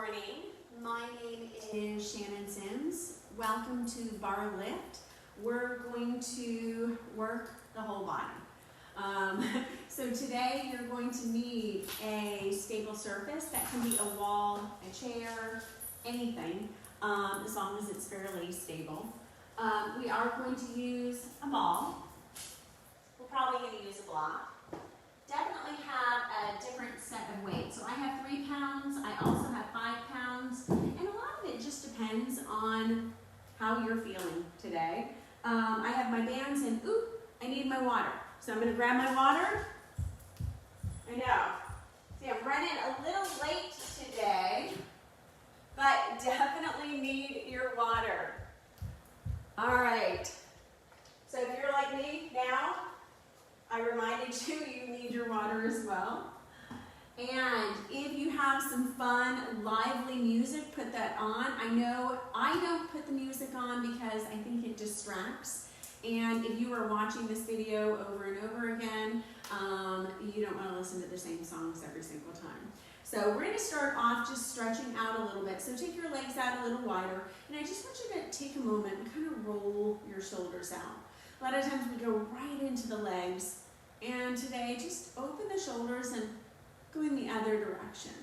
morning. My name is Shannon Sims. Welcome to Barre Lift. We're going to work the whole body. So today you're going to need a stable surface. That can be a wall, a chair, anything, as long as it's fairly stable. We are going to use a ball. We're probably going to use a block. Definitely have a different set of weights. So I have 3 pounds, I also have 5 pounds, and a lot of it just depends on how you're feeling today. I have my bands and, I need my water. So I'm gonna grab my water. I know, see I'm running a little late today, but definitely need your water. All right, so if you're like me now, I reminded you, you need your water as well. And if you have some fun, lively music, put that on. I know I don't put the music on because I think it distracts. And if you are watching this video over and over again, you don't want to listen to the same songs every single time. So we're going to start off just stretching out a little bit. So take your legs out a little wider. And I just want you to take a moment and kind of roll your shoulders out. A lot of times we go right into the legs. And today, just open the shoulders and go in the other direction.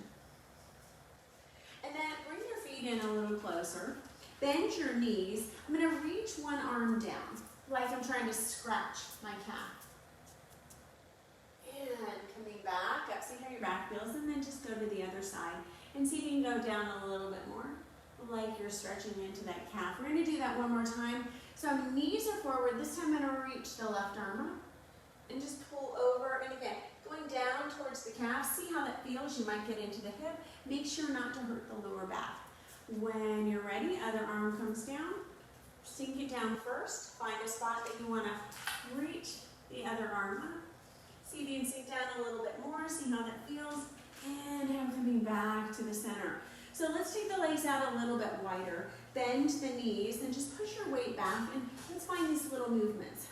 And then bring your feet in a little closer. Bend your knees. I'm going to reach one arm down, like I'm trying to scratch my calf. And coming back up, see how your back feels, and then just go to the other side. And see if you can go down a little bit more, like you're stretching into that calf. We're going to do that one more time. So knees are forward. This time I'm going to reach the left arm up. And just pull over, and again, going down towards the calf. See how that feels. You might get into the hip. Make sure not to hurt the lower back. When you're ready, other arm comes down. Sink it down first. Find a spot that you want to reach the other arm up. See if you can sink down a little bit more. See how that feels. And I'm coming back to the center. So let's take the legs out a little bit wider. Bend the knees and just push your weight back. And let's find these little movements.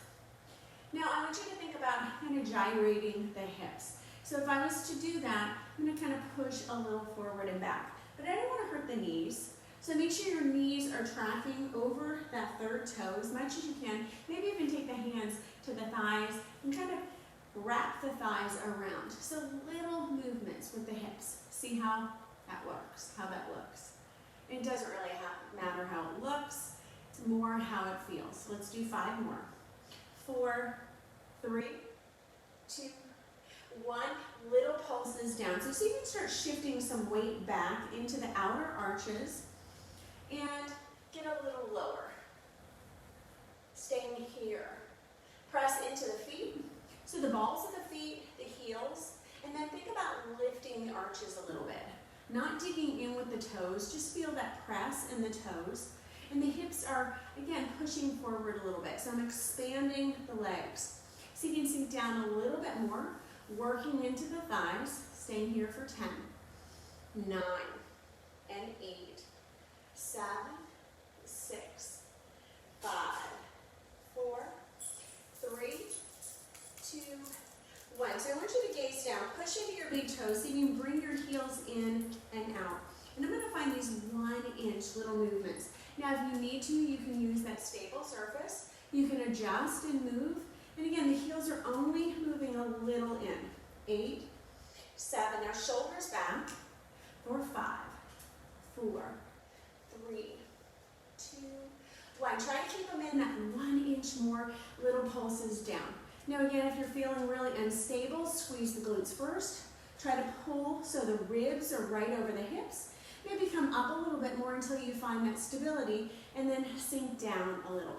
Now, I want you to think about kind of gyrating the hips. So if I was to do that, I'm going to kind of push a little forward and back. But I don't want to hurt the knees. So make sure your knees are tracking over that third toe as much as you can. Maybe even take the hands to the thighs and kind of wrap the thighs around. So little movements with the hips. See how that works, how that looks. It doesn't really matter how it looks. It's more how it feels. Let's do 5 more. 4, 3, 2, 1. Little pulses down. So see if you can start shifting some weight back into the outer arches and get a little lower. Staying here. Press into the feet. So the balls of the feet, the heels, and then think about lifting the arches a little bit. Not digging in with the toes, just feel that press in the toes. And the hips are, again, pushing forward a little bit. So I'm expanding the legs. So you can sink down a little bit more, working into the thighs, staying here for 10, 9, and 8, 7, 6, 5, 4, 3, 2, 1. So I want you to gaze down, push into your big toes so you can bring your heels in and out. And I'm going to find these 1-inch little movements. Now, if you need to, you can use that stable surface. You can adjust and move. And again, the heels are only moving a little in. 8, 7. Now, shoulders back. 4, 5, 4, 3, 2, 1. Try to keep them in that 1-inch more little pulses down. Now, again, if you're feeling really unstable, squeeze the glutes first. Try to pull so the ribs are right over the hips. Maybe come up a little bit more until you find that stability, and then sink down a little.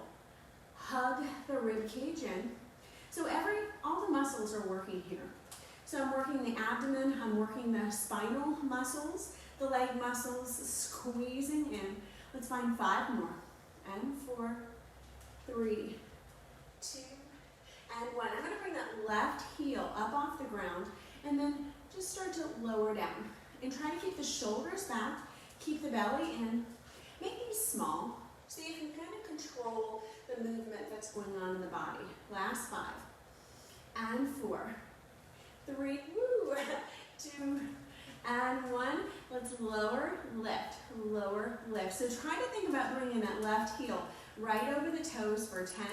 Hug the rib cage in. So all the muscles are working here. So I'm working the abdomen, I'm working the spinal muscles, the leg muscles, squeezing in. Let's find 5 more. And 4, 3, 2, and 1. I'm going to bring that left heel up off the ground, and then just start to lower down. And try to keep the shoulders back, keep the belly in, make these small so you can kind of control the movement that's going on in the body. Last 5, and 4, 3, 2, and one. Let's lower, lift. So try to think about bringing that left heel right over the toes for 10,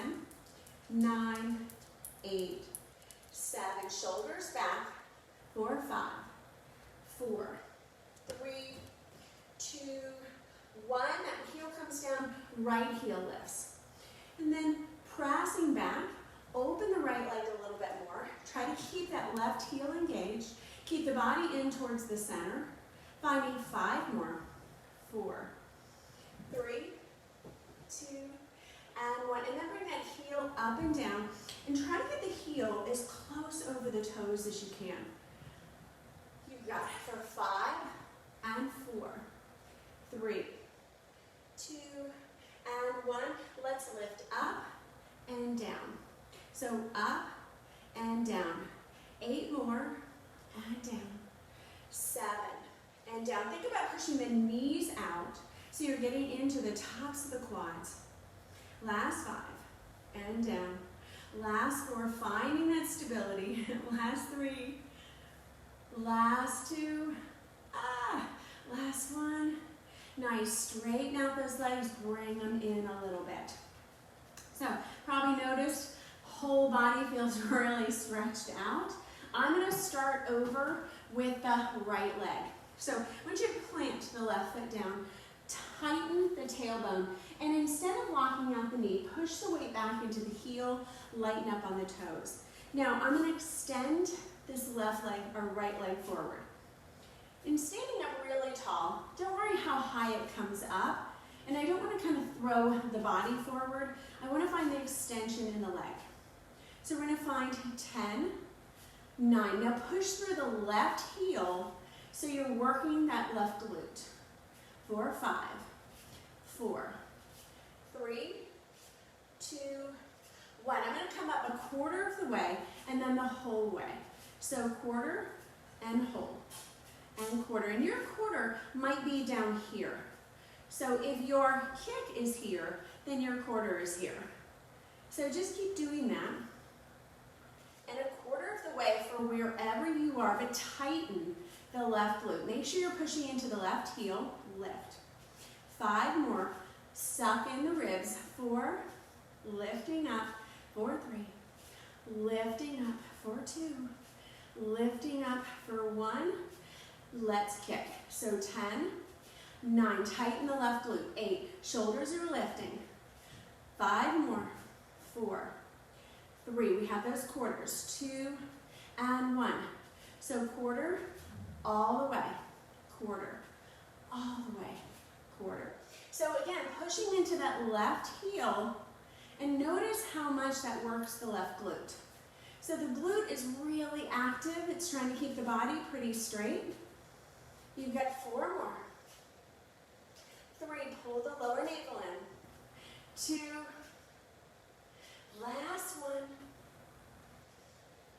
9, 8, 7. Shoulders back. 4, 5, 4, 3, 2, 1. That heel comes down, right heel lifts. And then pressing back, open the right leg a little bit more. Try to keep that left heel engaged. Keep the body in towards the center. Finding 5 more. 4, 3, 2, and 1. And then bring that heel up and down. And try to get the heel as close over the toes as you can. You got it for 5 and 4, 3, 2, and 1. Let's lift up and down. So up and down. 8 more and down. 7 and down. Think about pushing the knees out so you're getting into the tops of the quads. Last 5 and down. Last 4, finding that stability. Last 3. Last 2. Last 1. Nice. Straighten out those legs. Bring them in a little bit. So, probably noticed whole body feels really stretched out. I'm going to start over with the right leg. So, once you plant the left foot down, tighten the tailbone, and instead of locking out the knee, push the weight back into the heel, lighten up on the toes. Now, I'm going to extend this left leg or right leg forward. In standing up really tall, don't worry how high it comes up, and I don't want to kind of throw the body forward. I want to find the extension in the leg. So we're going to find 10, 9. Now push through the left heel so you're working that left glute. 4, 5, 4, 3, 2, 1. I'm going to come up a quarter of the way and then the whole way. So quarter and whole and quarter. And your quarter might be down here. So if your kick is here, then your quarter is here. So just keep doing that. And a quarter of the way for wherever you are, but tighten the left glute. Make sure you're pushing into the left heel, lift. 5 more, suck in the ribs. 4, lifting up. 4, 3, lifting up. 4, 2, lifting up for 1. Let's kick. So 10, 9, tighten the left glute. 8, shoulders are lifting. 5 more. 4, 3, we have those quarters. 2 and 1. So quarter, all the way. Quarter, all the way. Quarter. So again, pushing into that left heel, and notice how much that works the left glute. So the glute is really active. It's trying to keep the body pretty straight. You've got 4 more. 3, pull the lower navel in. 2, last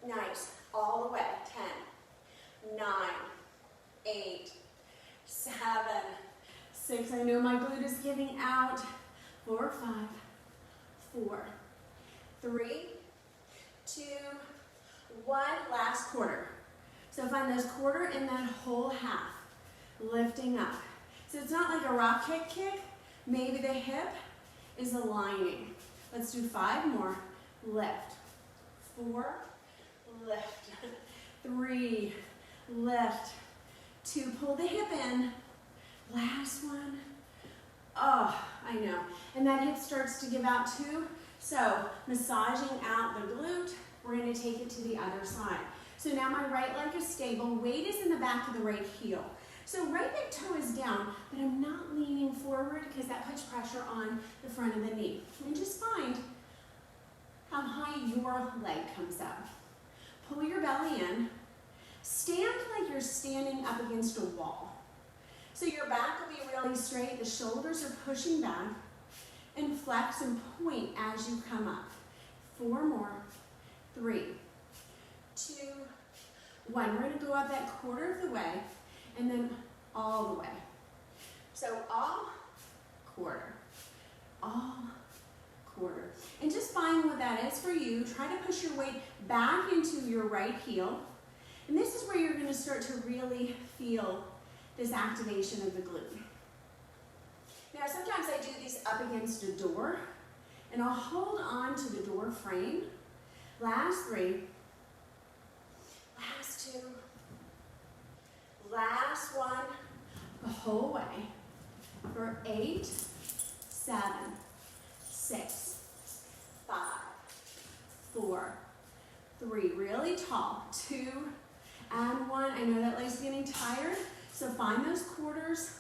1. Nice. All the way. 10, 9, 8, 7, 6. I know my glute is giving out. 4, 5, 4, 3, 2, 1. Last quarter. So find those quarter and that whole half. Lifting up. So it's not like a rock kick. Maybe the hip is aligning. Let's do 5 more. Lift. 4, lift. 3, lift. 2, pull the hip in. Last 1. Oh, I know. And that hip starts to give out too. So massaging out the glute. We're going to take it to the other side. So now my right leg is stable. Weight is in the back of the right heel. So right big toe is down, but I'm not leaning forward because that puts pressure on the front of the knee. And just find how high your leg comes up. Pull your belly in. Stand like you're standing up against a wall. So your back will be really straight. The shoulders are pushing back. And flex and point as you come up. 4 more. 3, 2, 1. We're going to go up that quarter of the way and then all the way. So all, quarter, all, quarter. And just find what that is for you. Try to push your weight back into your right heel And this is where you're going to start to really feel this activation of the glute. Now, sometimes I do these up against a door, and I'll hold on to the door frame. Last 3. Last 2. Last 1. The whole way. For 8, 7, 6, 5, 4, 3. Really tall. 2 and 1. I know that leg's getting tired, so find those quarters.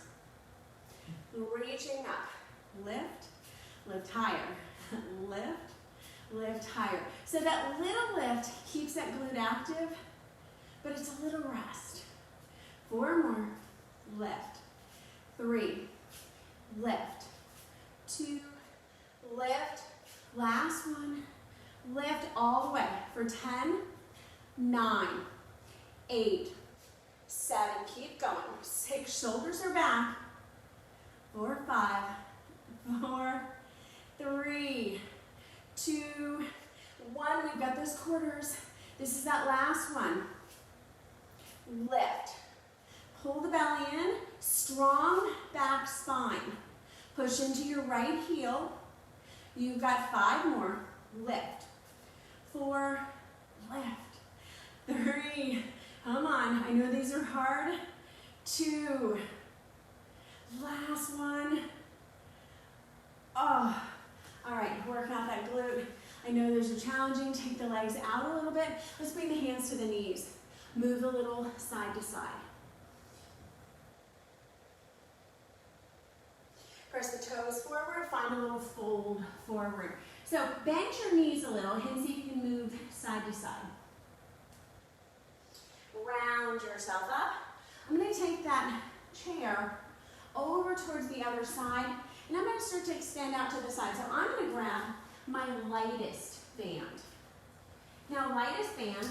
Reaching up. Lift, lift higher. Lift, lift higher. So that little lift keeps that glute active, but it's a little rest. 4 more. Lift. 3. Lift. 2. Lift. Last 1. Lift all the way for 10, 9, 8, 7. Keep going. 6. Shoulders are back. 4, 5, 4, 3, 2, 1. We've got those quarters. This is that last one. Lift. Pull the belly in. Strong back spine. Push into your right heel. You've got 5 more. Lift. 4. Lift. 3. Come on. I know these are hard. 2. Last 1. Oh. All right, working out that glute. I know those are challenging. Take the legs out a little bit. Let's bring the hands to the knees. Move a little side to side. Press the toes forward. Find a little fold forward. So bend your knees a little and see if you can move side to side. Round yourself up. I'm going to take that chair over towards the other side, and I'm going to start to extend out to the side. So I'm going to grab my lightest band. Now, lightest band,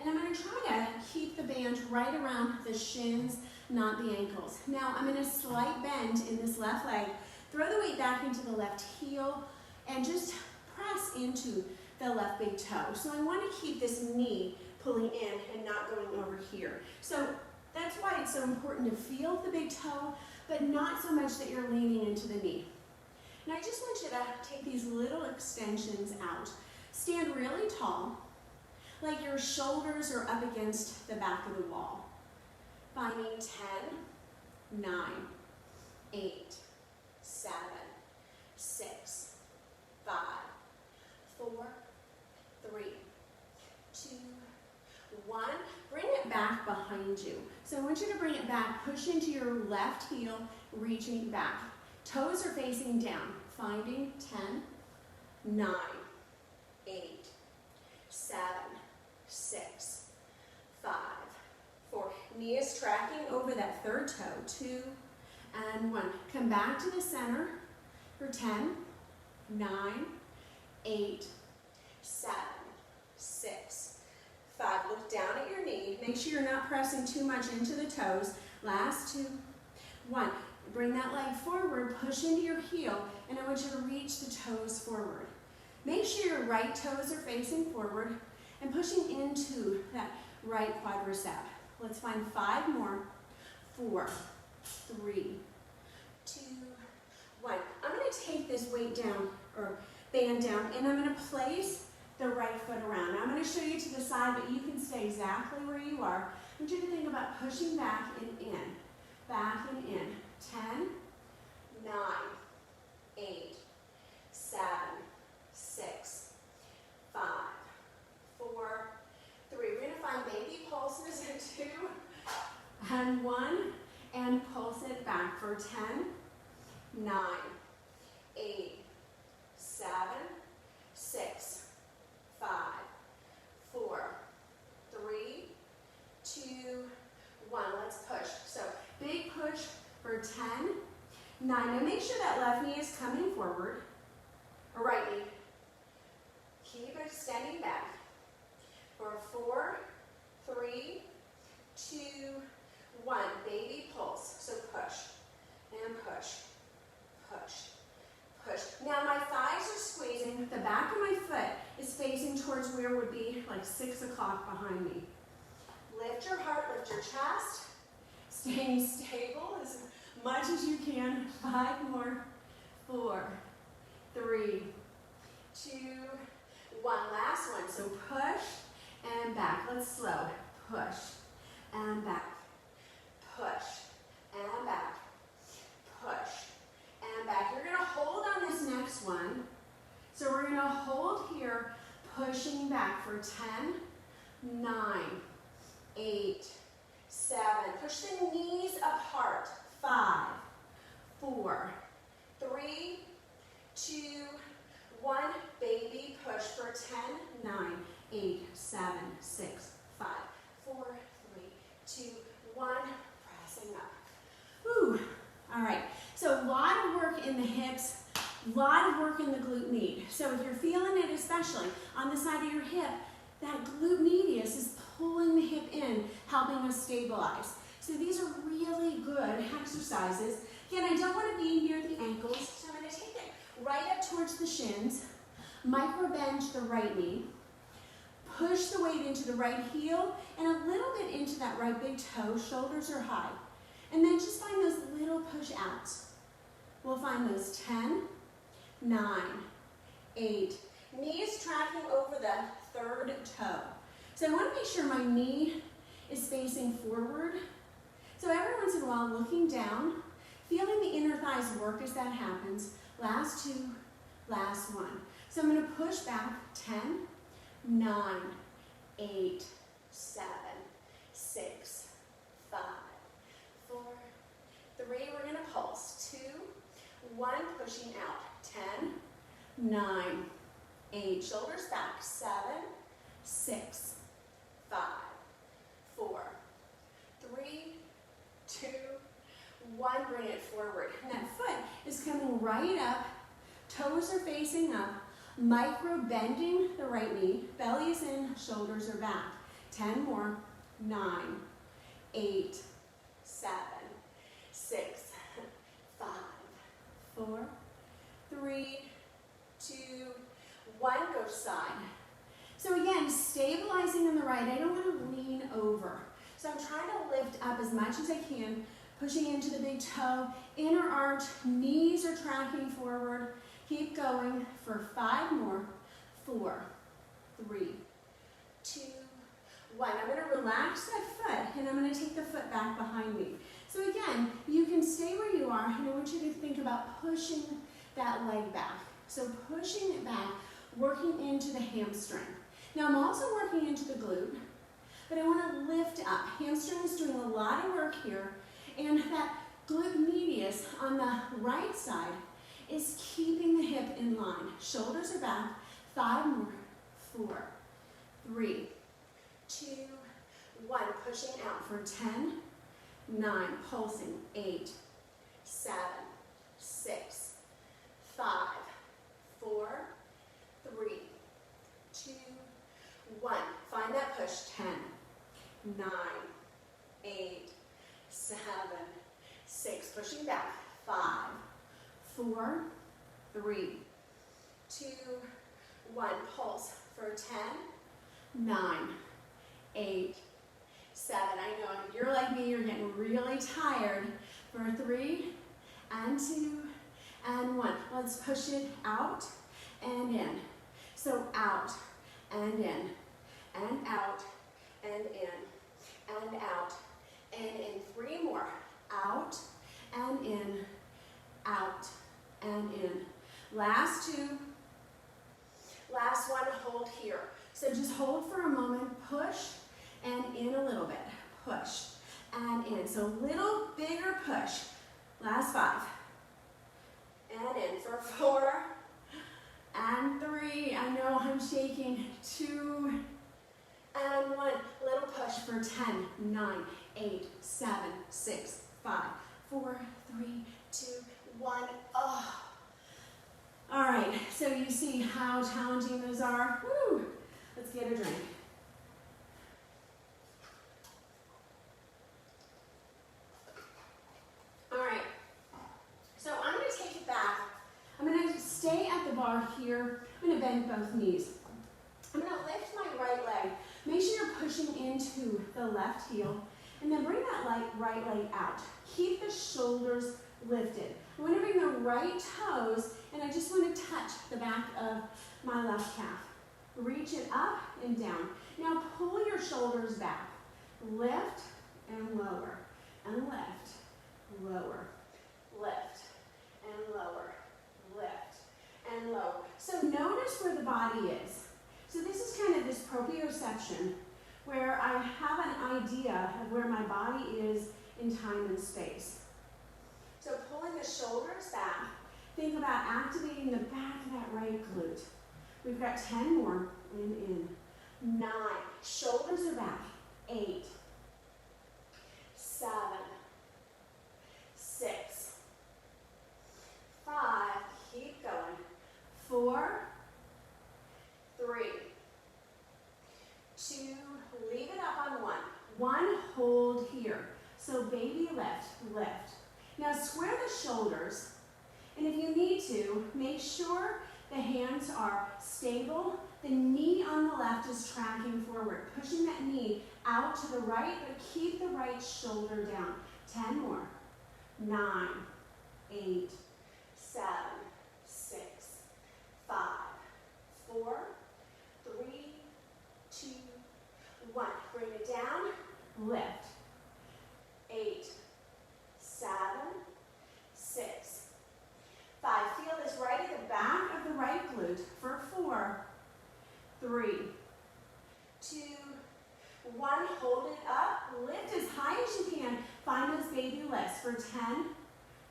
and I'm going to try to keep the band right around the shins, not the ankles. Now, I'm in a slight bend in this left leg. Throw the weight back into the left heel, and just press into the left big toe. So I want to keep this knee pulling in and not going over here. So that's why it's so important to feel the big toe, but not so much that you're leaning into the knee. And I just want you to take these little extensions out. Stand really tall, like your shoulders are up against the back of the wall. Finding 10, 9, 8, 7, 6, 5, 4, 3, 2, 1. Bring it back behind you. So I want you to bring it back, push into your left heel, reaching back. Toes are facing down. Finding 10, 9, 8, 7, 6, 5, 4. Knee is tracking over that third toe. 2 and 1. Come back to the center for 10, 9, 8, 7, 6, 5. Look down at your knee. Make sure you're not pressing too much into the toes. Last 2, 1. Bring that leg forward, push into your heel, and I want you to reach the toes forward. Make sure your right toes are facing forward and pushing into that right quadricep. Let's find 5 more. 4, 3, 2, 1. I'm going to take this weight down, or band down, and I'm going to place the right foot around. Now I'm going to show you to the side, but you can stay exactly where you are. I want you to think about pushing back and in. Back and in. 10, 9, 8, 7, 6, 5, 4, 3. We're going to find baby pulses at 2 and 1, and pulse it back for 10, 9, 8, 7, 6, 5, 4, 3, 2, 1. Let's push. So big push for 10, 9. Now make sure that left knee is coming forward, or right knee. Keep extending back. For 4, 3, 2, 1. Baby pulse. So push and push, push, push. Now my thighs are squeezing. The back of my foot is facing towards where would be like 6 o'clock behind me. Lift your heart, lift your chest. Staying stable as much as you can. 5 more. 4, 3, 2, 1. Last one. So push and back. Let's slow. Push and back. Push and back. Push and back. You're going to hold on this next one. So we're going to hold here, pushing back for 10, 9, 8, 7. Push the knees apart. 5, 4, 3, 2, 1. Baby push for 10, 9, 8, 7, 6, 5, 4, 3, 2, 1. Pressing up. Woo. All right. So a lot of work in the hips. A lot of work in the glute med. So if you're feeling it, especially on the side of your hip, that glute medius is pulling the hip in, helping us stabilize. So these are really good exercises. Again, I don't want to be near the ankles, so I'm going to take it right up towards the shins, micro bend the right knee, push the weight into the right heel, and a little bit into that right big toe, shoulders are high. And then just find those little push outs. We'll find those 10, 9, 8. Knees tracking over the 3rd toe. So I want to make sure my knee is facing forward. So every once in a while, looking down, feeling the inner thighs work as that happens. Last 2, last 1. So I'm going to push back 10, 9, 8, 7, 6, 5, 4, 3. We're going to pulse. 2, 1, pushing out. 10, 9, 8. Shoulders back. 7, 6, 5, 4, 3, 2, 1. Bring it forward. And that foot is coming right up. Toes are facing up. Micro bending the right knee. Belly is in. Shoulders are back. 10 more. 9, 8, 7, 6, 5, 4, 3, 2, 1. Go side. So again, stabilizing on the right. I don't want to lean over. So I'm trying to lift up as much as I can, pushing into the big toe, inner arch, knees are tracking forward. Keep going for 5 more. 4, 3, 2, 1. I'm going to relax that foot, and I'm going to take the foot back behind me. So again, you can stay where you are, and I want you to think about pushing that leg back. So pushing it back, working into the hamstring. Now I'm also working into the glute, but I want to lift up. Hamstring is doing a lot of work here, and that glute medius on the right side is keeping the hip in line. Shoulders are back. 5 more. 4, 3, 2, 1. Pushing out for 10, 9, pulsing. 8, 7, 6, 5, 4, 3, 2, 1. Find that push. 10, 9, 8, 7, 6. Pushing back. 5, 4, 3, 2, 1. Pulse for 10, 9, 8, 7. I know if you're like me, you're getting really tired. For 3, and 2, and 1. Let's push it out and in. So out and in, and out and in, and out and in. 3 more. Out and in, out and in. Last 2. Last one, hold here. So just hold for a moment, push and in a little bit. Push and in. So little bigger push. Last 5. And in for 4 and 3. I know I'm shaking. 2 and 1. Little push for 10, 9, 8, 7, 6, 5, 4, 3, 2, 1. Oh. All right, so you see how challenging those are. Woo! Let's get a drink. All right, so I'm going to take it back. I'm going to stay at the bar here. I'm going to bend both knees. I'm going to lift my right leg. Make sure you're pushing into the left heel, and then bring that right leg out. Keep the shoulders lifted. I want to bring the right toes, and I just want to touch the back of my left calf. Reach it up and down. Now pull your shoulders back. Lift and lower, and lift, lower, lift, and lower, lift, and lower. So notice where the body is. So this is kind of this proprioception, where I have an idea of where my body is in time and space. So pulling the shoulders back, think about activating the back of that right glute. We've got 10 more, and in. 9, shoulders are back. 8, 7, 6, 5, keep going. 4, 3, 2, leave it up on 1. 1, hold here. So baby lift, lift. Now square the shoulders, and if you need to, make sure the hands are stable. The knee on the left is tracking forward, pushing that knee out to the right, but keep the right shoulder down. 10 more. 9, 8, 7, 6, 5, 4, 3, 2, 1. Bring it down, lift. 8, 7, 6, 5. Feel this right at the back of the right glute for 4, 3, 2, 1. Hold it up. Lift as high as you can. Find those baby lifts for 10,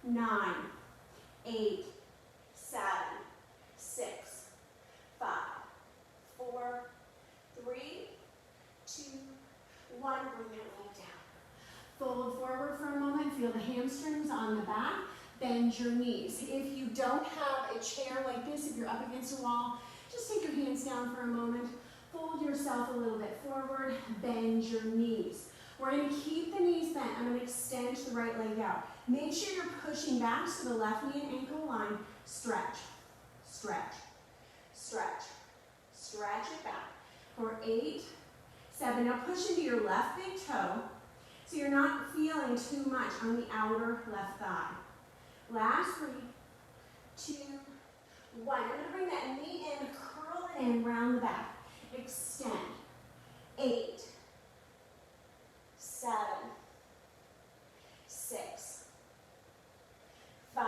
9, 8, 7, 6, 5, 4, 3, 2, 1. Bring that leg down. Fold forward for a moment. Feel the hamstrings on the back. Bend your knees. If you don't have a chair like this, if you're up against a wall, just take your hands down for a moment. Fold yourself a little bit forward. Bend your knees. We're going to keep the knees bent. I'm going to extend the right leg out. Make sure you're pushing back so the left knee and ankle line. Stretch, stretch, stretch, stretch it back. For 8, 7. Now push into your left big toe so you're not feeling too much on the outer left thigh. Last 3, 2, 1. I'm going to bring that knee in, curl it in, round the back. Extend. 8, 7, 6, 5,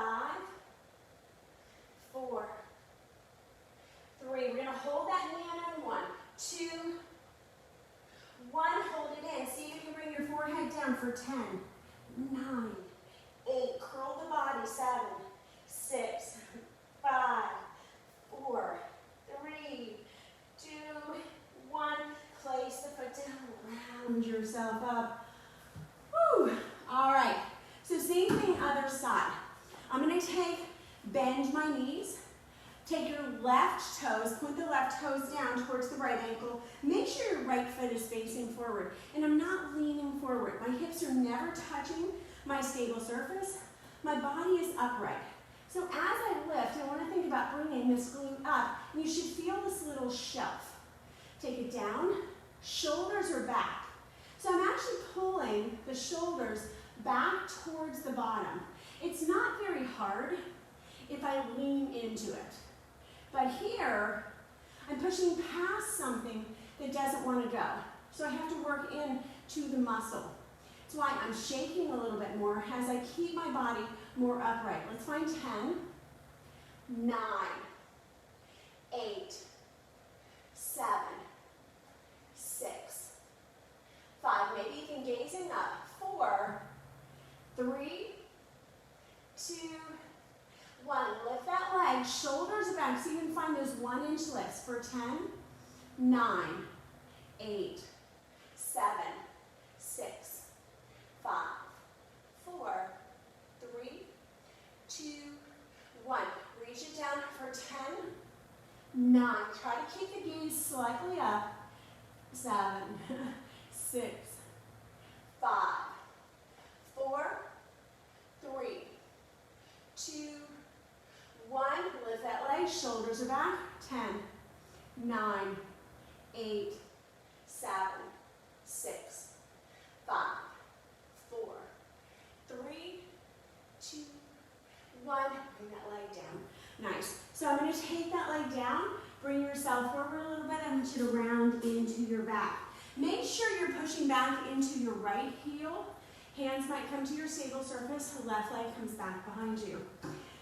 4, 3. We're going to hold that knee in on 1, 2, 1. Hold it in. See if you can bring your forehead down for 10, 9, 8. Curl the body. 7, 6, 5, 4, 3, 2, 1. Place the foot down. Round yourself up. Whew. All right. So same thing other side. I'm going to bend my knees. Take your left toes, point the left toes down towards the right ankle. Make sure your right foot is facing forward. And I'm not leaning forward. My hips are never touching my stable surface. My body is upright. So as I lift, I want to think about bringing this glute up. And you should feel this little shelf. Take it down. Shoulders are back. So I'm actually pulling the shoulders back towards the bottom. It's not very hard if I lean into it. But here, I'm pushing past something that doesn't want to go. So I have to work into the muscle. That's why I'm shaking a little bit more as I keep my body more upright. Let's find 10, 9, 8, 7, 6, 5. Maybe you can gaze in up. 4, 3, 2, 1. Lift that leg. Shoulders are back so you can find those 1-inch lifts for 10, 9, 8, 7, 6, 5, 4, 3, 2, 1. Reach it down for 10, 9. Try to keep the gaze slightly up. 7, 6, 5, 4, 3, 2, 1. Lift that leg. Shoulders are back. 10, 9, 8, 7, 6, Nice. So I'm going to take that leg down, bring yourself forward a little bit. I want you to round into your back. Make sure you're pushing back into your right heel. Hands might come to your stable surface. Left leg comes back behind you.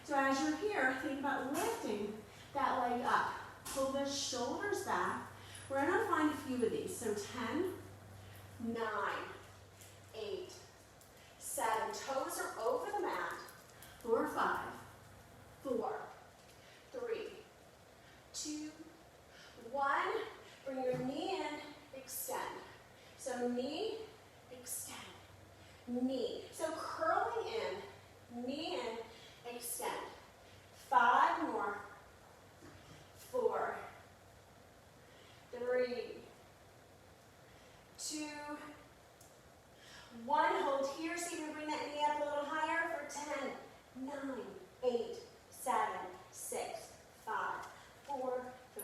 So as you're here, think about lifting that leg up. Pull the shoulders back. We're going to find a few of these. So 10, 9, 8, 7. Toes are over the mat. 4, 5, 4, 3, 2, 1. Bring your knee in, extend. So knee, extend, knee. So curling in, knee in, extend. 5 more. 4, 3, 2, 1. Hold here so you can bring that knee up a little higher for 10, 9, 8, 7, 6, 5, 4, 3,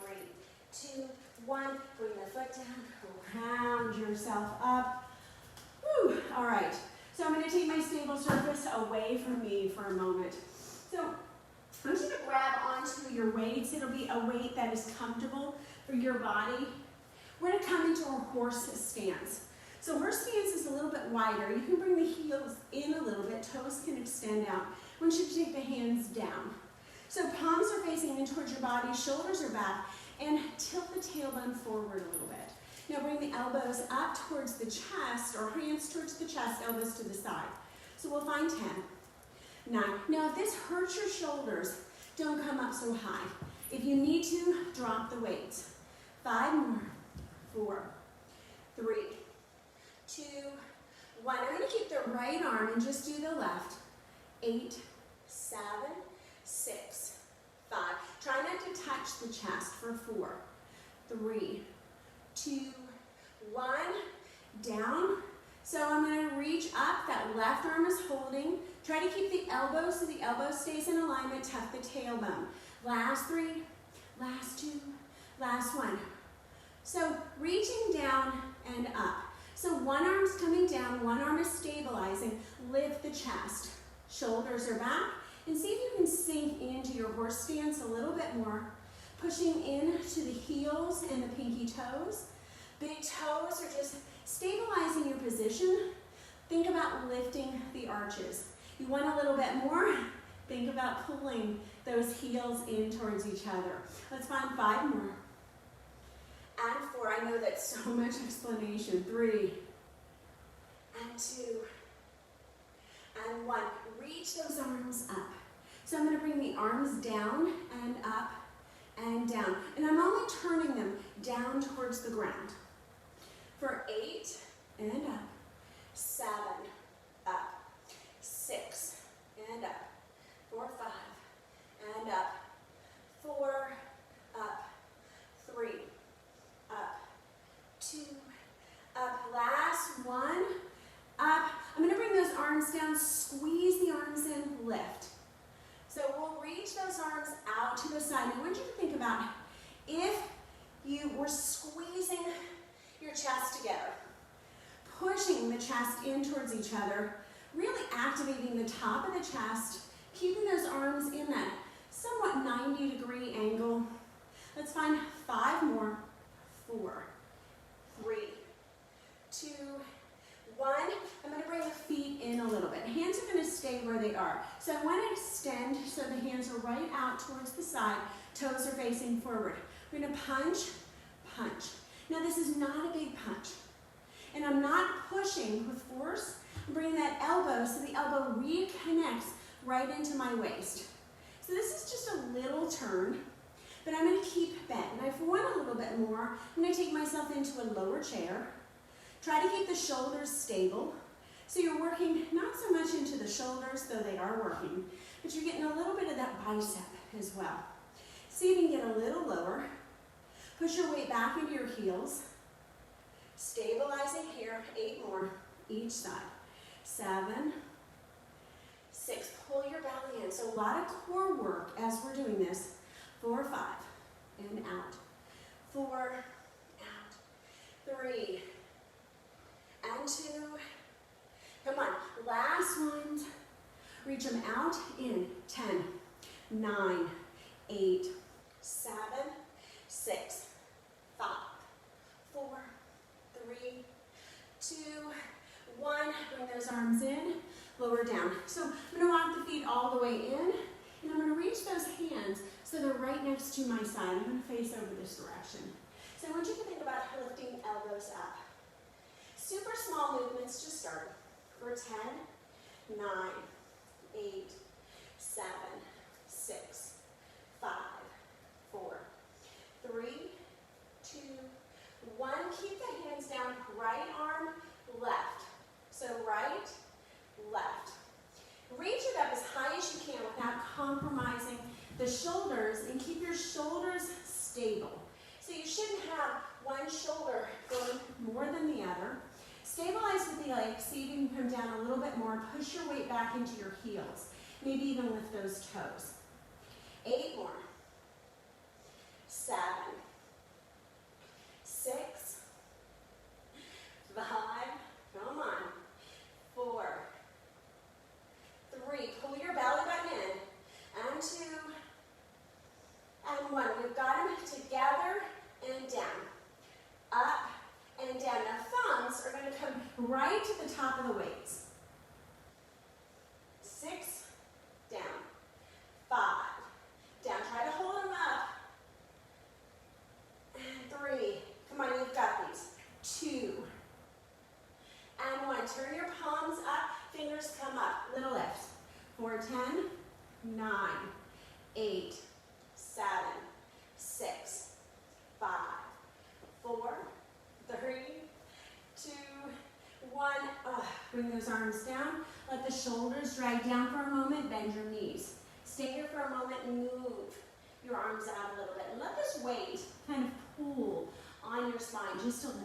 2, 1. Bring the foot down. Round yourself up. Whew. All right. So I'm going to take my stable surface away from me for a moment. So I want you to grab onto your weights. It'll be a weight that is comfortable for your body. We're going to come into a horse stance. So horse stance is a little bit wider. You can bring the heels in a little bit. Toes can extend out. I want you to take the hands down. So palms are facing in towards your body. Shoulders are back. And tilt the tailbone forward a little bit. Now bring the elbows up towards the chest, or hands towards the chest, elbows to the side. So we'll find 10, 9. Now if this hurts your shoulders, don't come up so high. If you need to, drop the weights. 5 more. 4, 3, 2, 1. I'm going to keep the right arm and just do the left. 8, 7, 6, 5. Try not to touch the chest for 4, 3, 2, 1. Down. So I'm going to reach up. That left arm is holding. Try to keep the elbow so the elbow stays in alignment. Tuck the tailbone. Last 3, last 2, last 1. So reaching down and up. So one arm's coming down, one arm is stabilizing. Lift the chest. Shoulders are back. And see if you can sink into your horse stance a little bit more. Pushing into the heels and the pinky toes. Big toes are just stabilizing your position. Think about lifting the arches. You want a little bit more? Think about pulling those heels in towards each other. Let's find 5 more. And 4. I know that's so much explanation. 3. And 2. And 1. Reach those arms up. So I'm going to bring the arms down and up and down. And I'm only turning them down towards the ground. For 8 and up. 7 up. 6 and up. 4, 5 and up. 4 up. 3 up. 2 up. Last 1 up. I'm going to bring those arms down, squeeze the arms in, lift. So we'll reach those arms out to the side. I want you to think about if you were squeezing your chest together, pushing the chest in towards each other, really activating the top of the chest, keeping those arms in that somewhat 90-degree angle. Let's find 5 more. 4, 3, 2, 1. I'm going to bring the feet in a little bit. Hands are going to stay where they are. So I want to extend so the hands are right out towards the side. Toes are facing forward. We're going to punch, punch. Now this is not a big punch. And I'm not pushing with force. I'm bringing that elbow so the elbow reconnects right into my waist. So this is just a little turn. But I'm going to keep bent. And if I want a little bit more, I'm going to take myself into a lower chair. Try to keep the shoulders stable. So you're working not so much into the shoulders, though they are working, but you're getting a little bit of that bicep as well. See if you can get a little lower. Push your weight back into your heels. Stabilizing here. 8 more each side. 7, 6. Pull your belly in. So a lot of core work as we're doing this. 4, 5, and out. 4, out. 3, and 2. Come on, last one. Reach them out in 10, 9, 8, 7, 6, 5, 4, 3, 2, 1. Bring those arms in, lower down. So I'm going to walk the feet all the way in, and I'm going to reach those hands so they're right next to my side. I'm going to face over this direction. So I want you to think about lifting elbows up. Super small movements to start. For 10, 9, 8, 7, 6, 5, 4, 3, 2, 1. Keep the hands down. Right arm, left. So right, left. Reach it up as high as you can without compromising the shoulders, and keep your shoulders stable. So you shouldn't have one shoulder going more than the other. Stabilize with the legs, see if you can come down a little bit more. Push your weight back into your heels. Maybe even lift those toes. 8 more. 7, 6, 5, come on, 4, 3, pull your belly button in, and 2, and 1. We've got them together and down, up and down. Now thumbs are going to come right to the top of the weights. 6, down, 5, down. Try to hold them up. And 3, come on, you've got these. 2, and 1. Turn your palms up, fingers come up. Little lift. 4, 10, 9, 8, 7, 6, 5, 4, 3, 2, 1. Bring those arms down. Let the shoulders drag down for a moment. Bend your knees. Stay here for a moment and move your arms out a little bit. And let this weight kind of pull on your spine just a little.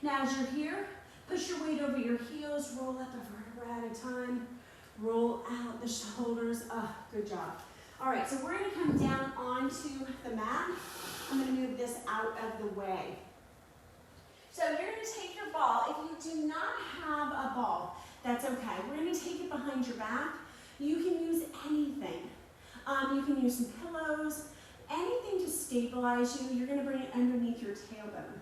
Now as you're here, push your weight over your heels. Roll up the vertebra at a time. Roll out the shoulders. Good job. All right, so we're going to come down onto the mat. I'm going to move this out of the way. So you're going to take your ball. If you do not have a ball, that's okay. We're going to take it behind your back. You can use anything. You can use some pillows, anything to stabilize you. You're going to bring it underneath your tailbone.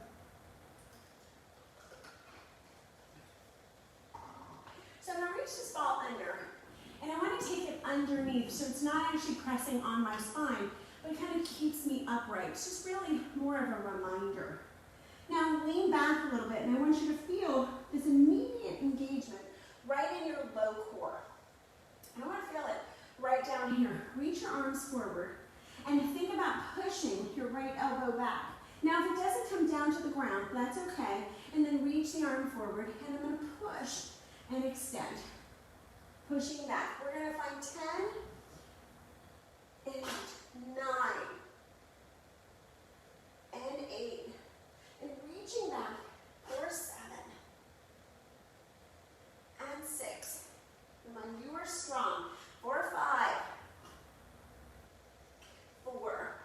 So I'm going to reach this ball under, and I want to take it underneath so it's not actually pressing on my spine, but it kind of keeps me upright. It's just really more of a reminder. Now lean back a little bit, and I want you to feel this immediate engagement right in your low core. I want to feel it right down here. Reach your arms forward, and think about pushing your right elbow back. Now if it doesn't come down to the ground, that's okay, and then reach the arm forward, and I'm going to push and extend. Pushing back. We're going to find 10, 8, 9, and 8. And reaching back for 7, and 6. Come on, you are strong. For 5, 4,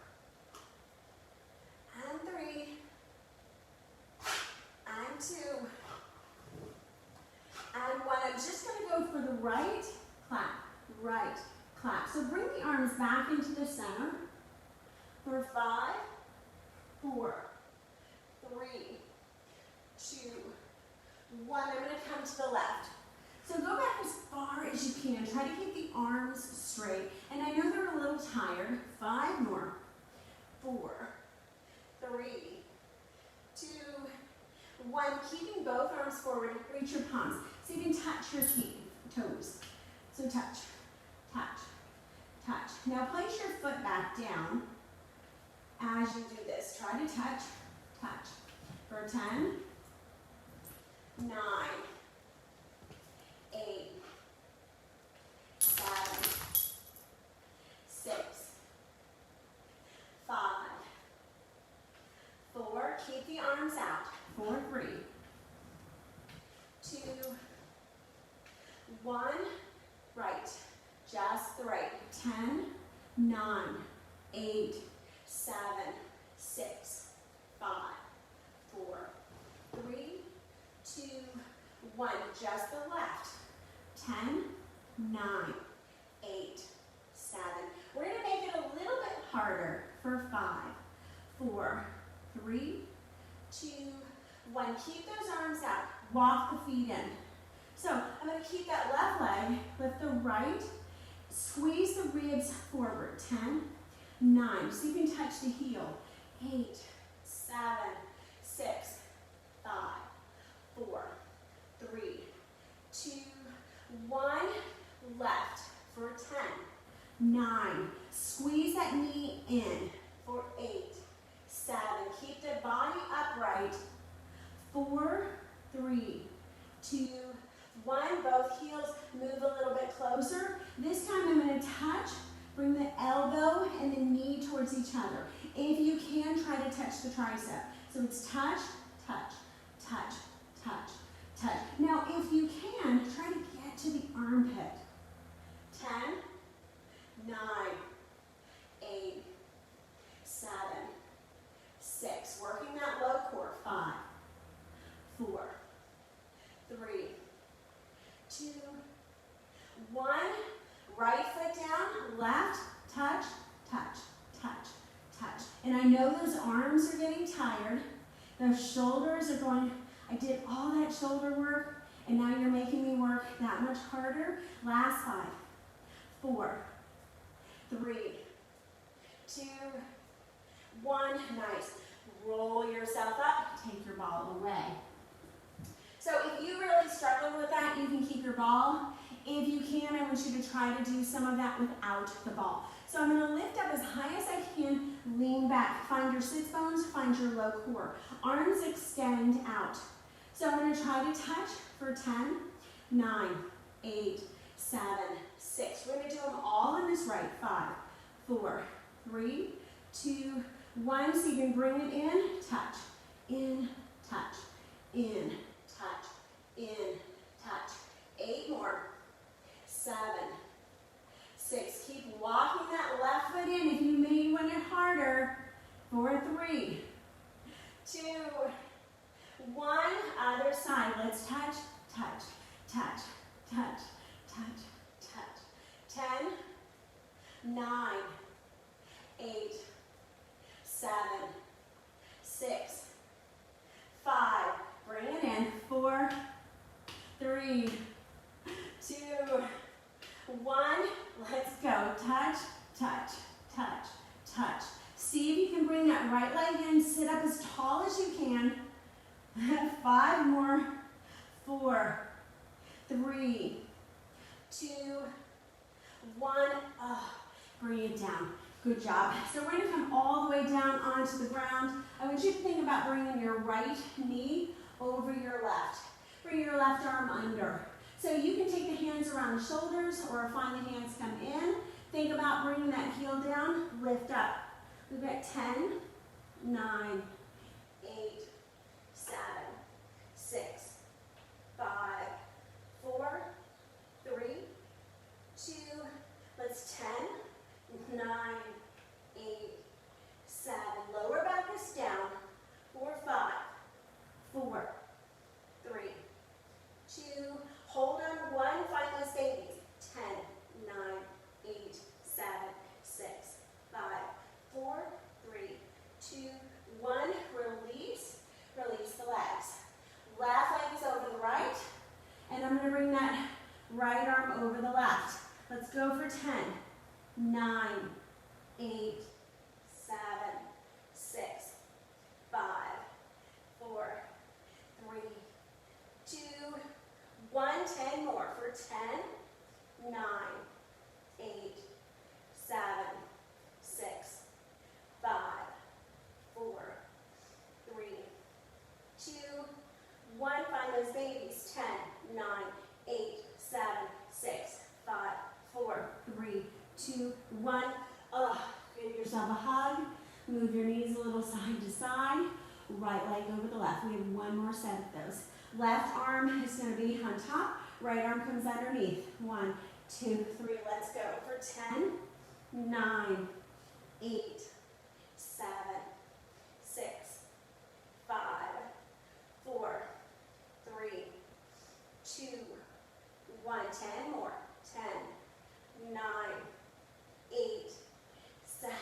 and 3, and 2, and 1. I'm just going to go for the right clap, right clap. So bring the arms back into the center. For 5, 4, 3, 2, 1. I'm going to come to the left. So go back as far as you can. Try to keep the arms straight. And I know they're a little tired. 5 more. 4, 3, 2, 1. Keeping both arms forward. Reach your palms. So you can touch your toes. So touch, touch, touch. Now place your foot back down as you do this. Try to touch, touch. For 10, 9, 8, 7, 6, 5, 4. Keep the arms out. 4, 3, 2, 1. Right. Just the right. 10, 9, 8, 7, 6, 5, 4, 3, 2, 1. Just the left. 10, 9, 8, 7. We're going to make it a little bit harder for 5, 4, 3, 2, 1. Keep those arms out. Walk the feet in. So I'm going to keep that left leg, lift the right, squeeze the ribs forward. 10, 9. So you can touch the heel. 8, 7, 6, 5, 4, 3, 2, 1. Left for 10, 9. Squeeze that knee in for 8, 7. Keep the body upright. 4, 3, 2, 1. Both heels move a little bit closer. This time I'm going to touch, bring the elbow and the knee towards each other. If you can, try to touch the tricep. So it's touch, touch, touch, touch, touch. Now if you can, try to get to the armpit. 10, 9, 8, 7, 6. Working that low core. 5, 4, 3, 2, 1. Right foot down, left, touch, touch, touch, touch. And I know those arms are getting tired. Those shoulders are going, I did all that shoulder work, and now you're making me work that much harder. Last 5, 4, 3, 2, 1. Nice. Roll yourself up. Take your ball away. So if you really struggle with that, you can keep your ball. If you can, I want you to try to do some of that without the ball. So I'm going to lift up as high as I can, lean back. Find your sits bones, find your low core. Arms extend out. So I'm going to try to touch for 10, 9, 8, 7, 6. We're going to do them all in this right. 5, 4, 3, 2, 1. So you can bring it in, touch, in, touch, in, touch, in, touch. 8 more. 7, 6. Keep walking that left foot in. If you may want it harder. 4, 3, 2, 1. Other side. Let's touch, touch, touch, touch, touch, touch. 10, 9, 8, 7, 6, 5. Bring it in. 4, 3, 2, 1. Let's go. Touch, touch, touch, touch. See if you can bring that right leg in. Sit up as tall as you can. 5 more. 4, 3, 2, 1. Bring it down. Good job. So we're going to come all the way down onto the ground. I want you to think about bringing your right knee over your left. Bring your left arm under. So you can take the hands around the shoulders or find the hands come in. Think about bringing that heel down, lift up. We've got 10, 9, 8, 7, 6, 5, 4, 3, 2, let's 10, 9, 8, 7. Lower back is down. 4, 5, 4, 3, 2, hold on 1, find those babies. 10, 9, 8, 7, 6, 5, 4, 3, 2, 1. Release, release the legs. Left leg is over the right, and I'm going to bring that right arm over the left. Let's go for 10, 9, 8, 7, 6, 5, 4, 3, 2, 1. 10 more for 10, 9, 8, 7, 6, 5, 4, 3, 2, 1. Find those babies. 10, 9, 8, 7, 6, 5, 4, 3, 2, 1. Give yourself a hug. Move your knees a little side to side. Right leg over the left. We have one more set of those. Left arm is going to be on top. Right arm comes underneath. 1, 2, 3. Let's go for 10, 9, 8, 7, 6, 5, 4, 3, 2, 1. 10 more. 10, 9, 8, 7,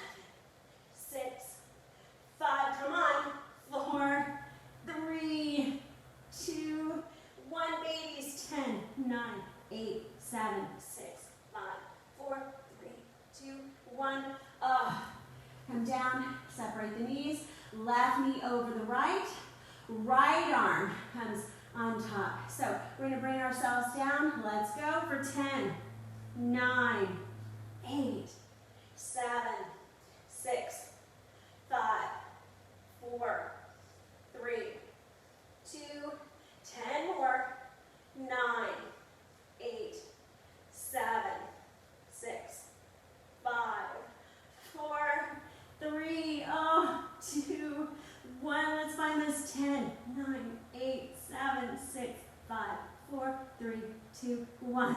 7, 6, 5, 4, 3, 2, 1. Come down, separate the knees, left knee over the right arm comes on top. So we're going to bring ourselves down. Let's go for 10, 9, 8, 7, 6, 5, 4, 3, 2, 10 more, 9, 8, 7, 6, 5, 4, 3, 2, 1. Let's find this 10, 9, 8, 7, 6, 5, 4, 3, 2, 1.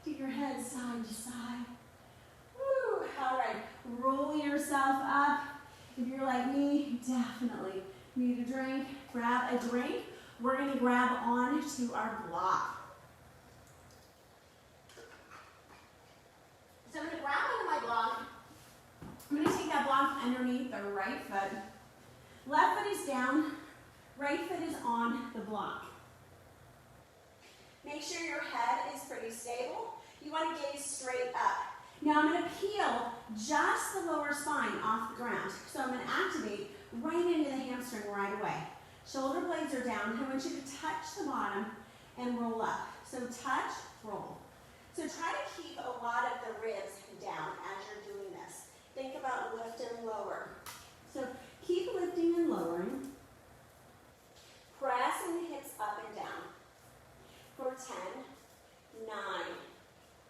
Keep your head side to side. Woo. All right, roll yourself up. If you're like me, definitely need a drink. Grab a drink. We're going to grab onto our block. So I'm going to grab onto my block. I'm going to take that block underneath the right foot. Left foot is down. Right foot is on the block. Make sure your head is pretty stable. You want to gaze straight up. Now I'm going to peel just the lower spine off the ground. So I'm going to activate right into the hamstring right away. Shoulder blades are down. I want you to touch the bottom and roll up. So touch, roll. So try to keep a lot of the ribs down as you're doing this. Think about lift and lower. So keep lifting and lowering. Pressing the hips up and down. For 10, 9,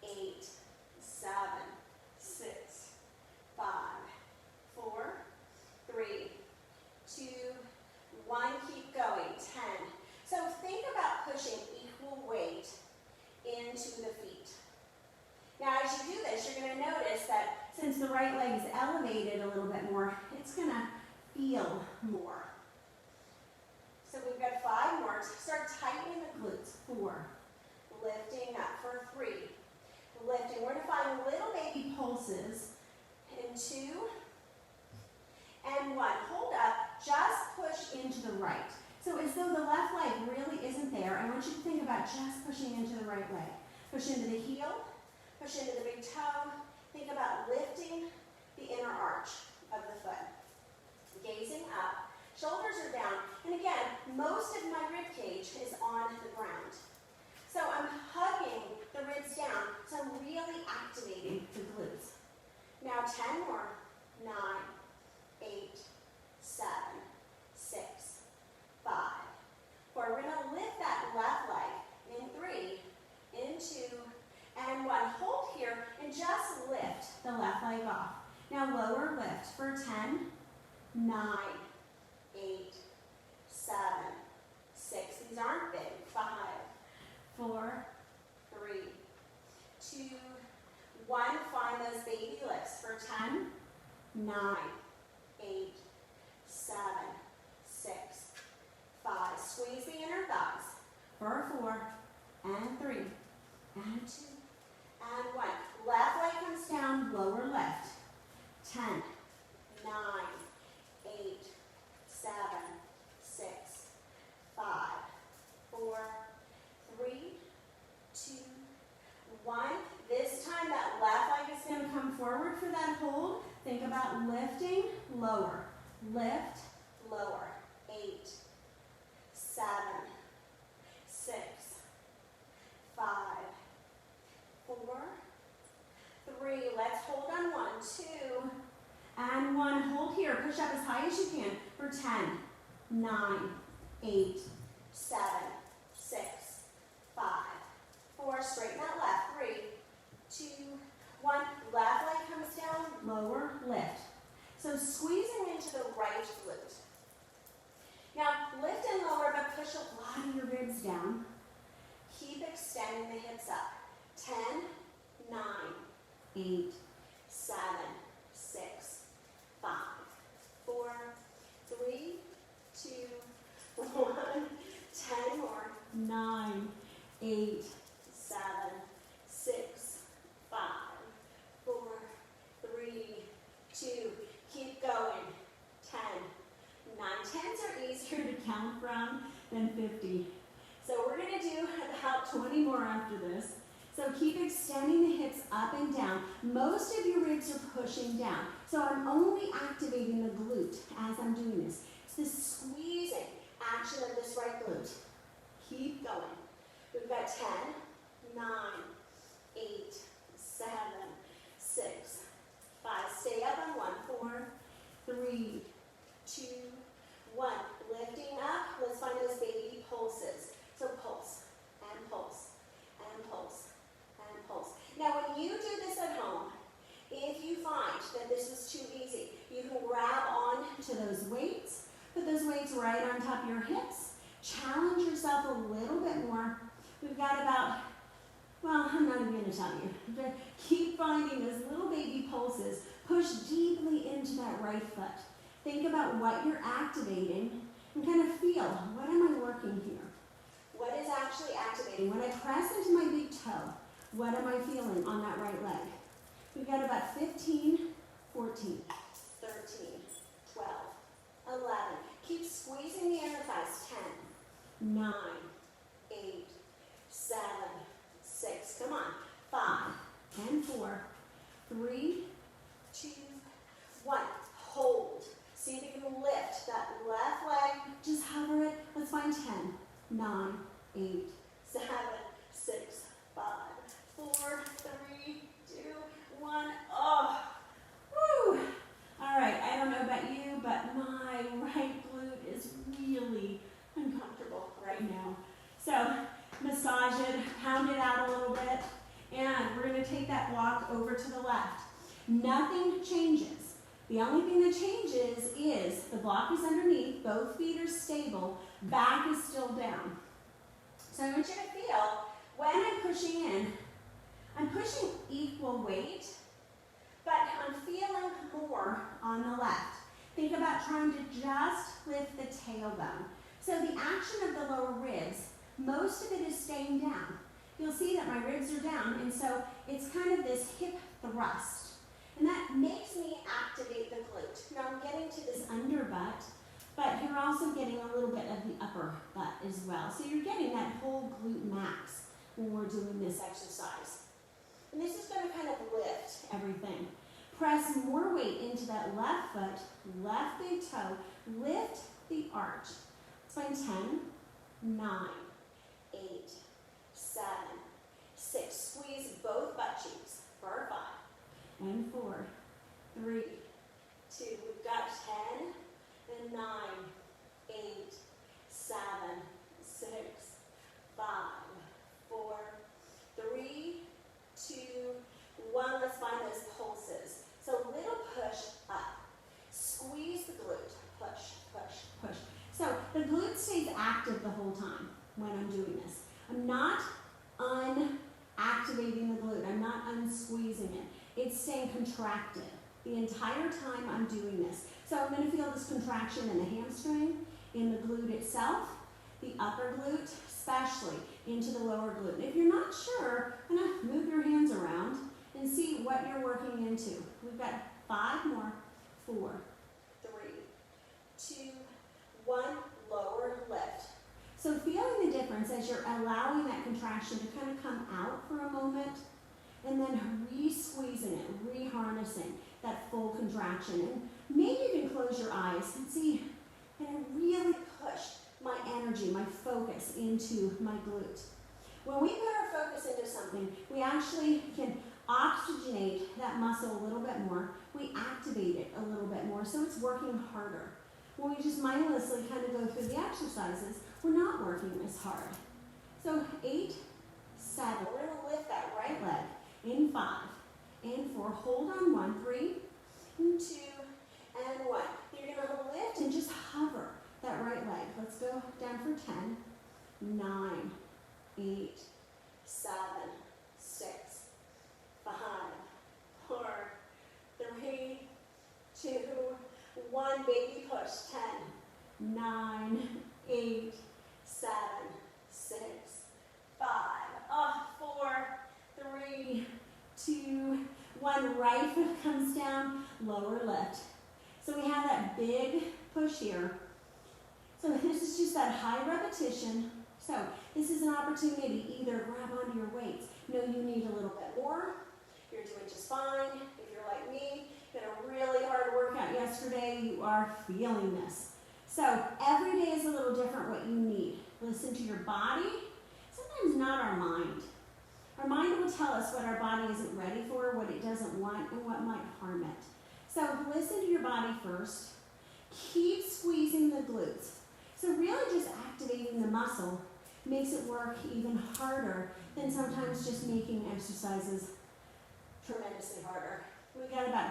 8, 7, 6, 5, 4, 3, 2, 1. Keep going. 10. So think about pushing equal weight into the feet. Now as you do this, you're going to notice that since the right leg is elevated a little bit more, it's going to feel more. So we've got 5 more. Start tightening the glutes. 4. Lifting up for 3. Lifting. We're going to find little baby pulses in 2 and 1. Hold up. Just push into the right. So as though the left leg really isn't there, I want you to think about just pushing into the right leg. Push into the heel. Push into the big toe. Think about lifting the inner arch of the foot. Gazing up. Shoulders are down. And again, most of my rib cage is on the ground. So I'm hugging the ribs down, so I'm really activating the glutes. Now 10 more. 9, 8, 7, 6, 5, 4. We're going to lift that left leg in 3, in 2, and 1. Hold here and just lift the left leg off. Now lower lift for 10, 9, 8, 7, 6. These aren't big. 5, 4, 3, 2, 1. Find those baby lifts for 10, 9, 8, 7, 6, 5. Squeeze the inner thighs for 4, and 3, and 2, and 1. Left leg comes down, lower lift. 10, 9, 8, 7, 6, 5, 4, 3, 2, 1. This time that left leg is going to come forward for that hold. Think about lifting, lower. Lift, lower. 8, 7, 6, 5, 4, 3. Let's hold on 1, 2, and 1. Hold here. Push up as high as you can for 10, 9, 8, 7, 6, 5, 4. Straighten that left. 3, 2, 1. Left leg comes down, lower, lift. So squeezing into the right glute. Now lift and lower, but push a lot of your ribs down. Keep extending the hips up. 10, 9, 8, 7, 6, 5, 4, 3, 2, 1. 10 more. 9, 8, 7, 6, 5, 4, 3, 2. Keep going. 10, 9. 10s are easier to count from than 50. So we're going to to do about 20 more after this. So keep extending the hips up and down. Most of your ribs are pushing down. So I'm only activating the glute as I'm doing this. It's this squeezing action of this right glute. Keep going. We've got 10, 9, 8, 7, 6, 5. Stay up on 1, 4, 3, 2, 1. Lifting up. Let's find those baby pulses. So pulse, and pulse, and pulse, and pulse. Now when you do this at home, if you find that this was too easy, you can grab on to those weights, put those weights right on top of your hips, challenge yourself a little bit more. We've got about, well, I'm not even going to tell you. Keep finding those little baby pulses. Push deeply into that right foot. Think about what you're activating and kind of feel, what am I working here? What is actually activating? When I press into my big toe, what am I feeling on that right leg? We've got about 15, 14, 13, 12, 11. Keep squeezing the inner thighs. 10, 9, 8, 7, 6. Come on. 5, and 4, 3, 2, 1. Hold. See if you can lift that left leg. Just hover it. Let's find 10, 9, 8, 7, 6, 5, 4, 3, 2, 1. Oh, woo. All right, I don't know about you, but my right glute is really uncomfortable right now. So massage it, pound it out a little bit, and we're going to take that block over to the left. Nothing changes. The only thing that changes is the block is underneath, both feet are stable, back is still down. So I want you to feel, when I'm pushing in, I'm pushing equal weight, but I'm feeling more on the left. Think about trying to just lift the tailbone. So the action of the lower ribs, most of it is staying down. You'll see that my ribs are down, and so it's kind of this hip thrust. And that makes me activate the glute. Now I'm getting to this under butt, but you're also getting a little bit of the upper butt as well. So you're getting that whole glute max when we're doing this exercise. And this is going to kind of lift everything. Press more weight into that left foot, left big toe, lift the arch. Let's find 10, 9, 8, 7, 6. Squeeze both butt cheeks for 5. And 4, 3, 2. We've got 10, and 9, 8, 7, 6, 5, 4, 3, 2, 1. Let's find those pulses. So little push up. Squeeze the glute. Push, push, push. So the glute stays active the whole time when I'm doing this. I'm not unactivating the glute. I'm not unsqueezing it. It's staying contracted the entire time I'm doing this. So I'm going to feel this contraction in the hamstring, in the glute itself, the upper glute, especially into the lower glute. And if you're not sure, I'm going to move your hands around and see what you're working into. We've got 5 more. 4, 3, 2, 1. Lower lift. So feeling the difference as you're allowing that contraction to kind of come out for a moment, and then re-squeezing it, re-harnessing that full contraction. And maybe even close your eyes and see, and I really push my energy, my focus into my glute. When we put our focus into something, we actually can oxygenate that muscle a little bit more. We activate it a little bit more, so it's working harder. When we just mindlessly kind of go through the exercises, we're not working as hard. So 8, 7. We're going to lift that right leg. In 5, and 4, hold on 1, 3, and 2, and 1. You're going to lift and just hover that right leg. Let's go down for 10, 9, 8, 7, 6, 5, 4, 3, 2, 1. Baby push. 10, 9, 8, 7, 6, 5, 4, 3, 2, 1. Right foot comes down, lower lift. So we have that big push here. So this is just that high repetition, So this is an opportunity to either grab onto your weights. Know you need a little bit more. You're doing just fine. If you're like me, you had a really hard workout yesterday, you are feeling this. So every day is a little different what you need. Listen to your body, sometimes not our mind. Our mind will tell us what our body isn't ready for, what it doesn't want, and what might harm it. So listen to your body first. Keep squeezing the glutes. So really just activating the muscle makes it work even harder than sometimes just making exercises tremendously harder. We got about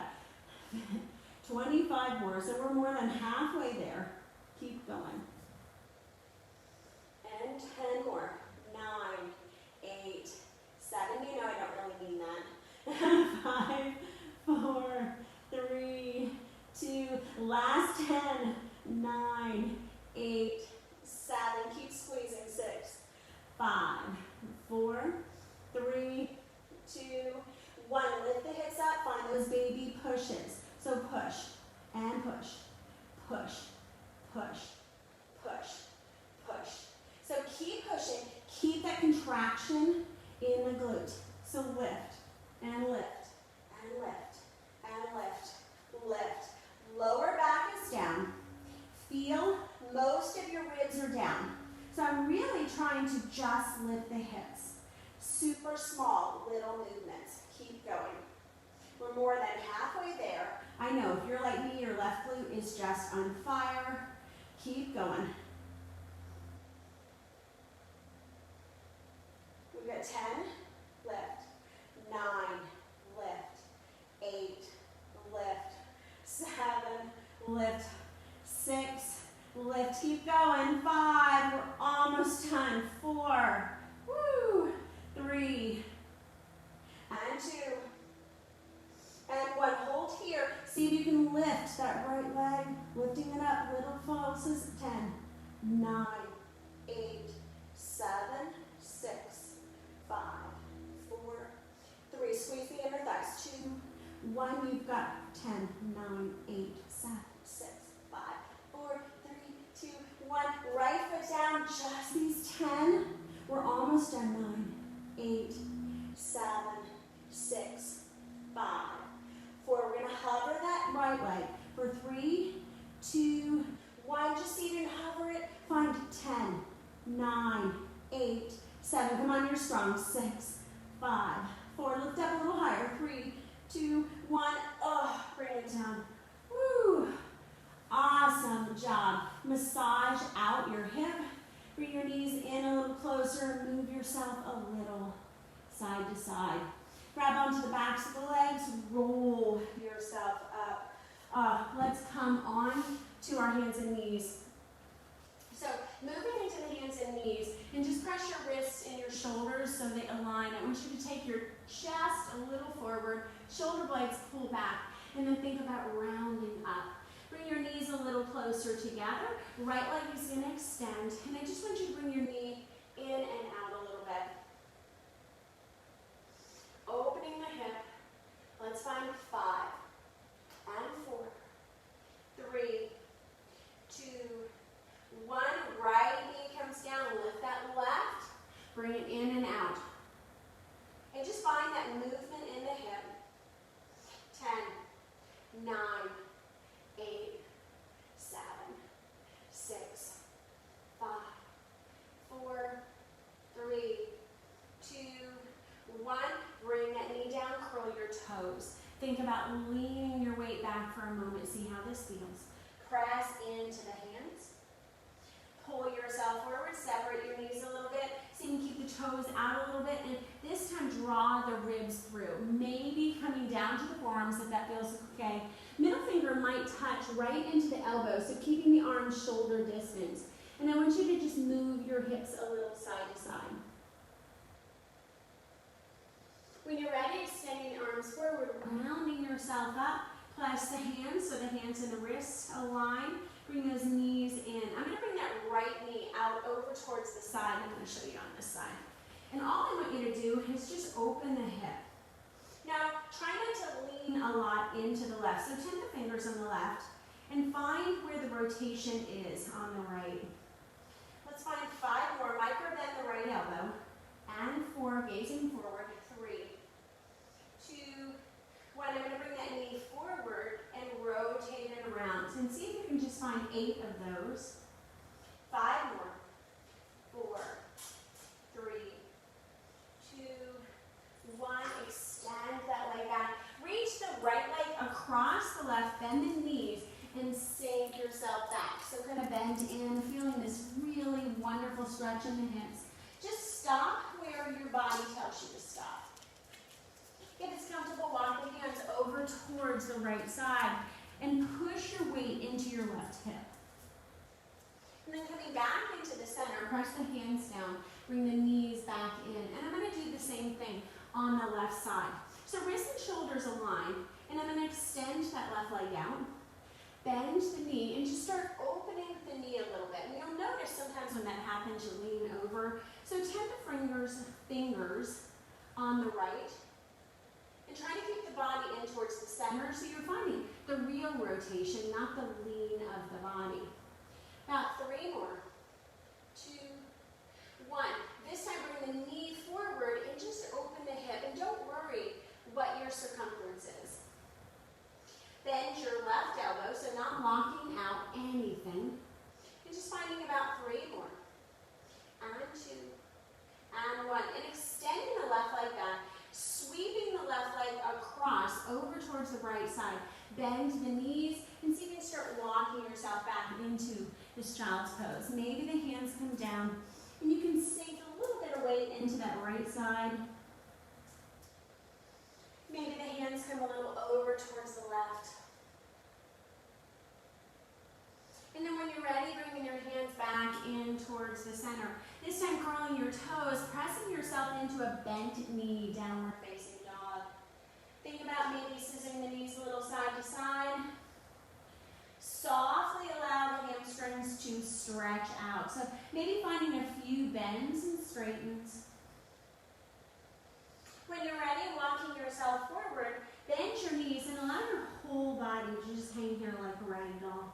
25 more, so we're more than halfway there. Keep going. And 10 more. 9, 8, 7. You know I don't really mean that. 5, 4, 3, 2. Last 10. 9, 8, 7. Keep squeezing. 6, 5, 4, 3, 2, 1. Lift the hips up. Find those baby pushes. So push and push, push, push, push, push. So keep pushing. Keep that contraction in the glute. So lift and lift and lift and lift, lift. Lower back is down. Feel most of your ribs are down. So I'm really trying to just lift the hips. Super small little movements. Keep going. We're more than halfway there. I know if you're like me, your left glute is just on fire. Keep going. We've got 10, lift, 9, lift, 8, lift, 7, lift, 6, lift. Keep going. 5, we're almost done. 4, woo, 3, and 2. And 1, hold here. See if you can lift that right leg, lifting it up, little pulses. 10, 9, 8, 7, 6, 5, 4, 3. Squeeze the inner thighs. 2, 1. You've got 10, 9, 8, 7, 6, 5, 4, 3, 2, 1. Right foot down. Just these 10. We're almost done. 9, 8, 7, 6, 5. 4, we're going to hover that right leg for 3, 2, 1. Just see if you can hover it. Find 10, 9, 8, 7. Come on, you're strong. 6, 5, 4. Lift up a little higher. 3, 2, 1. Oh, bring it down. Woo. Awesome job. Massage out your hip. Bring your knees in a little closer. Move yourself a little side to side. Grab onto the backs of the legs, roll yourself up. Let's come on to our hands and knees. So moving into the hands and knees, and just press your wrists and your shoulders so they align. I want you to take your chest a little forward, shoulder blades pull back, and then think about rounding up. Bring your knees a little closer together. Right leg is going to extend, and I just want you to bring your knee in and out a little bit. Opening the hip. Let's find 5 and 4, 3, 2, 1. Right knee comes down. Lift that left. Bring it in and out. And just find that movement in the hip. 10, 9, 8, 7, 6, 5, 4, 3, 2, 1. Bring that knee down, curl your toes. Think about leaning your weight back for a moment. See how this feels. Press into the hands. Pull yourself forward. Separate your knees a little bit. So you can keep the toes out a little bit. And this time, draw the ribs through. Maybe coming down to the forearms if that feels okay. Middle finger might touch right into the elbow. So keeping the arms shoulder distance. And I want you to just move your hips a little side to side. When you're ready, extending the arms forward, rounding yourself up. Press the hands, so the hands and the wrists align. Bring those knees in. I'm going to bring that right knee out over towards the side. I'm going to show you on this side. And all I want you to do is just open the hip. Now, try not to lean a lot into the left. So tip the fingers on the left and find where the rotation is on the right. Let's find 5 more. Micro bend the right elbow. And 4, gazing forward. 3, 2, 1. I'm going to bring that knee forward and rotate it around. And see if you can just find 8 of those. 5 more. 4, 3, 2, 1. Extend that leg back. Reach the right leg across the left. Bend the knees and sink yourself back. So kind of bend in, feeling this really wonderful stretch in the hips. Just stop where your body tells you to stop. If it's comfortable, walk the hands over towards the right side and push your weight into your left hip. And then coming back into the center, press the hands down, bring the knees back in. And I'm going to do the same thing on the left side. So wrists and shoulders align, and I'm going to extend that left leg out, bend the knee, and just start opening the knee a little bit. And you'll notice sometimes when that happens, you lean over. So tend the fingers on the right, and try to keep the body in towards the center so you're finding the real rotation, not the lean of the body. About 3 more. 2, 1. This time bring the knee forward and just open the hip. And don't worry what your circumference is. Bend your left elbow, so not locking out anything. And just finding about 3 more. And 2, and 1. And extending the left leg back, sweeping the left leg across over towards the right side. Bend the knees and see if you can start walking yourself back into this child's pose. Maybe the hands come down and you can sink a little bit of weight into that right side. Maybe the hands come a little over towards the left. And then when you're ready, bringing your hands back in towards the center. This time curling your toes, pressing yourself into a bent knee, downward facing dog. Think about maybe scissoring the knees a little side to side. Softly allow the hamstrings to stretch out. So maybe finding a few bends and straightens. When you're ready, walking yourself forward, bend your knees and allow your whole body to just hang here like a rag doll.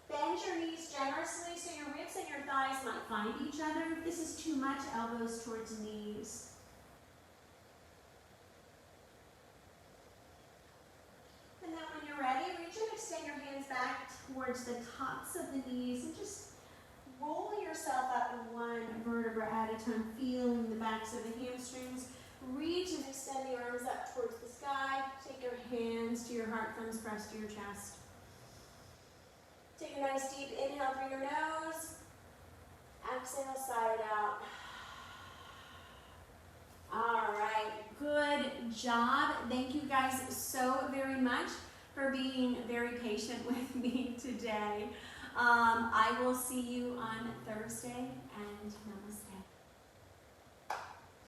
Bend your knees generously so your ribs and your thighs might find each other. If this is too much, elbows towards knees. And then when you're ready, reach and extend your hands back towards the tops of the knees and just roll yourself up one vertebra at a time, feeling the backs of the hamstrings. Reach and extend the arms up towards the sky. Take your hands to your heart, thumbs pressed to your chest. Take a nice deep inhale through your nose. Exhale, sigh it out. All right, good job. Thank you guys so very much for being very patient with me today. I will see you on Thursday, and namaste.